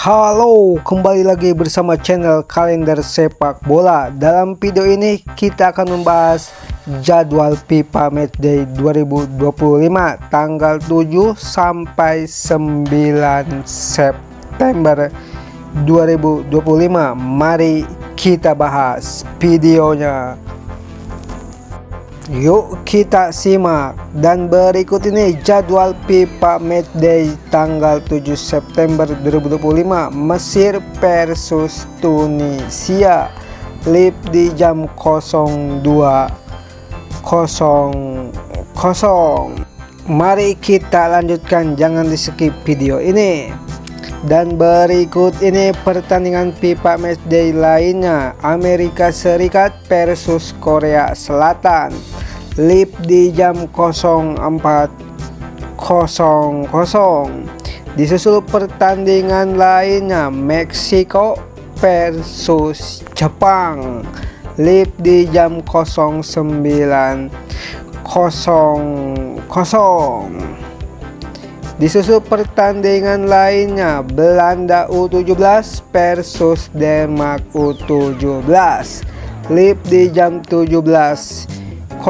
Halo, kembali lagi bersama channel Kalender Sepak Bola. Dalam video ini kita akan membahas jadwal FIFA Matchday 2025 tanggal 7 sampai 9 September 2025. Mari kita bahas videonya. Yuk kita simak. Dan berikut ini jadwal FIFA Matchday tanggal 7 September 2025. Mesir versus Tunisia, live di jam 02.00. Mari kita lanjutkan, jangan di skip video ini. Dan berikut ini pertandingan FIFA Matchday lainnya. Amerika Serikat versus Korea Selatan, live di jam 04.00. Disusul pertandingan lainnya Meksiko versus Jepang, live di jam 09.00. Disusul pertandingan lainnya Belanda U17 versus Denmark U17, live di jam 17.00.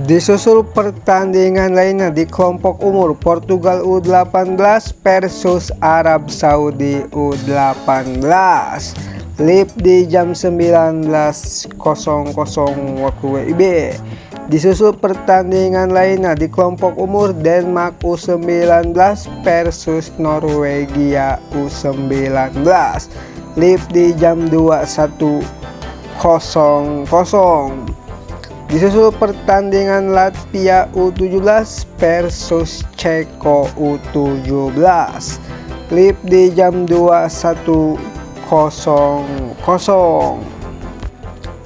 Disusul pertandingan lainnya di kelompok umur Portugal U18 versus Arab Saudi U18, live di jam 19.00 waktu WIB. Disusul pertandingan lainnya di kelompok umur Denmark U19 versus Norwegia U19, live di jam 21.00. Disusul pertandingan Latvia U17 versus Ceko U17, live di jam 21.00.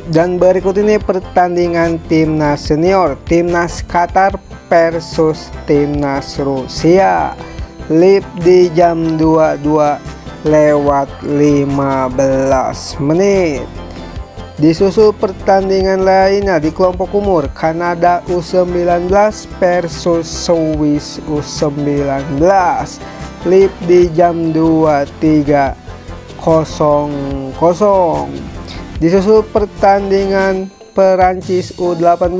Dan berikut ini pertandingan timnas senior, timnas Qatar versus timnas Rusia, live di jam 22.15. Disusul pertandingan lainnya di kelompok umur Kanada U19 versus Swiss U19, live di jam 23.00. Disusul pertandingan Perancis U18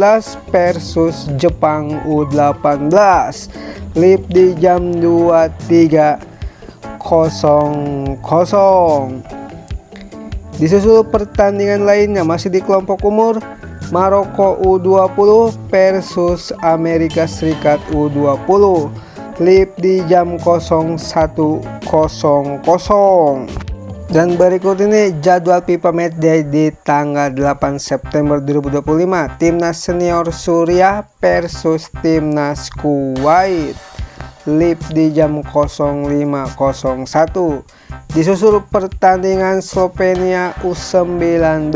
versus Jepang U18, live di jam 23.00. Disusul pertandingan lainnya masih di kelompok umur Maroko U20 versus Amerika Serikat U20, live di jam 01.00. Dan berikut ini jadwal FIFA Matchday di tanggal 8 September 2025. Timnas senior Suriah versus timnas Kuwait, live di jam 05.01. Disusul pertandingan Slovenia U19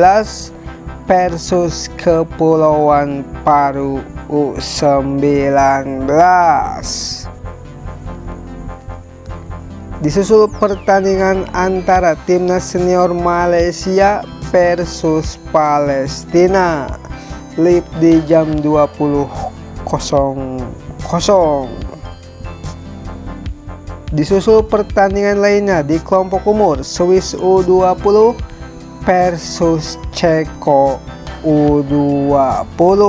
versus Kepulauan Faroe U19. Disusul pertandingan antara timnas senior Malaysia versus Palestina, live di jam 20.00. Disusul pertandingan lainnya di kelompok umur Swiss U20 versus Ceko U20.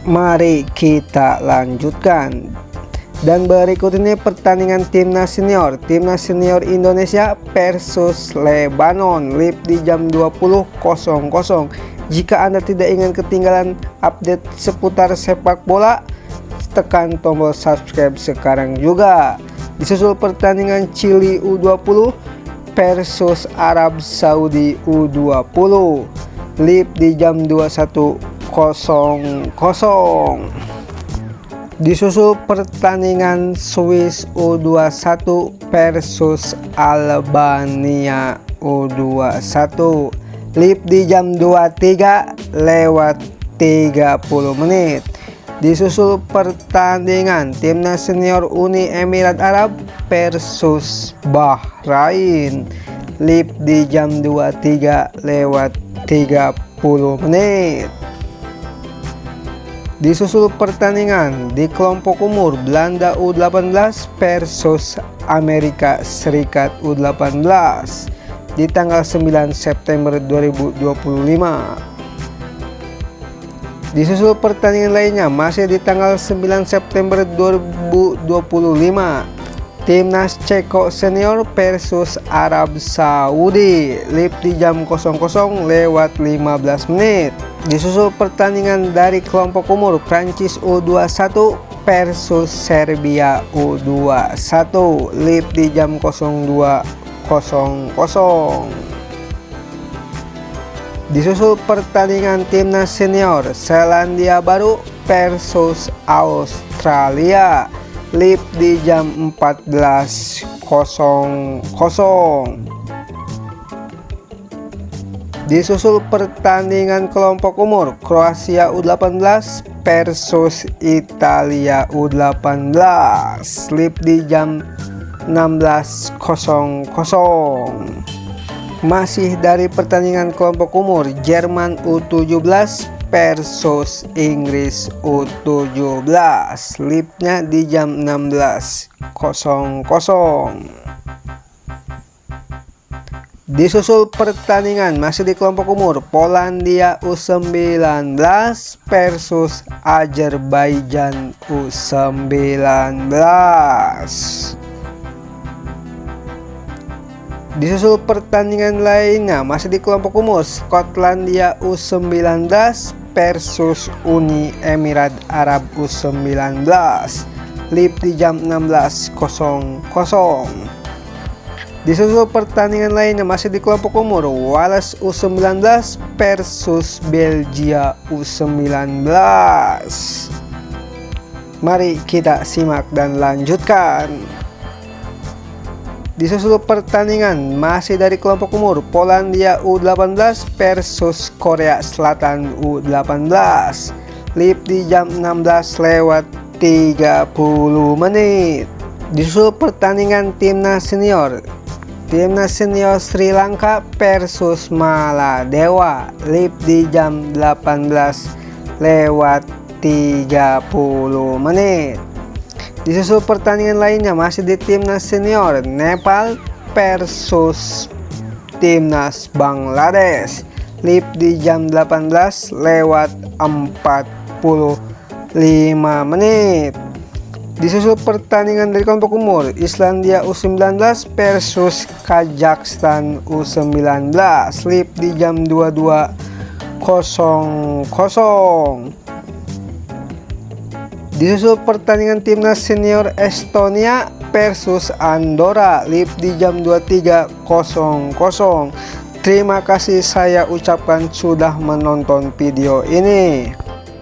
Mari kita lanjutkan. Dan berikut ini pertandingan timnas senior Indonesia versus Lebanon, live di jam 20.00. Jika Anda tidak ingin ketinggalan update seputar sepak bola, tekan tombol subscribe sekarang juga. Disusul pertandingan Chili U20 versus Arab Saudi U20, live di jam 21.00. Disusul pertandingan Swiss U21 versus Albania U21, live di jam 23.30. Disusul pertandingan timnas senior Uni Emirat Arab versus Bahrain, live di jam 23.30. Disusul pertandingan di kelompok umur Belanda U18 versus Amerika Serikat U18 di tanggal 9 September 2025. Disusul pertandingan lainnya masih di tanggal 9 September 2025. Timnas Ceko Senior versus Arab Saudi live di jam 00.15 menit. Disusul pertandingan dari kelompok umur Prancis U21 versus Serbia U21 live di jam 02.00. Disusul pertandingan Timnas Senior Selandia Baru versus Australia live di jam 14.00. Disusul pertandingan kelompok umur Kroasia U18 versus Italia U18 live di jam 16.00. Masih dari pertandingan kelompok umur Jerman U17 versus Inggris U17 live-nya di jam 16.00. Disusul pertandingan masih di kelompok umur Polandia U19 versus Azerbaijan U19. Disusul pertandingan lainnya masih di kelompok umur Skotlandia U19 versus Uni Emirat Arab U19 live di jam 16.00. Disusul pertandingan lainnya masih di kelompok umur Wales U19 versus Belgia U19. Mari kita simak dan lanjutkan. Disusul pertandingan masih dari kelompok umur Polandia U18 versus Korea Selatan U18 live di jam 16.30 menit. Disusul pertandingan Timnas Senior Sri Lanka versus Maladewa live di jam 18.30 menit. Disusul pertandingan lainnya masih di Timnas Senior Nepal versus Timnas Bangladesh live di jam 18.45 menit. Disusul pertandingan dari kelompok umur Islandia U19 versus Kazakhstan U19 live di jam 22.00. Disusul pertandingan Timnas Senior Estonia versus Andorra live di jam 23.00. Terima kasih saya ucapkan sudah menonton video ini.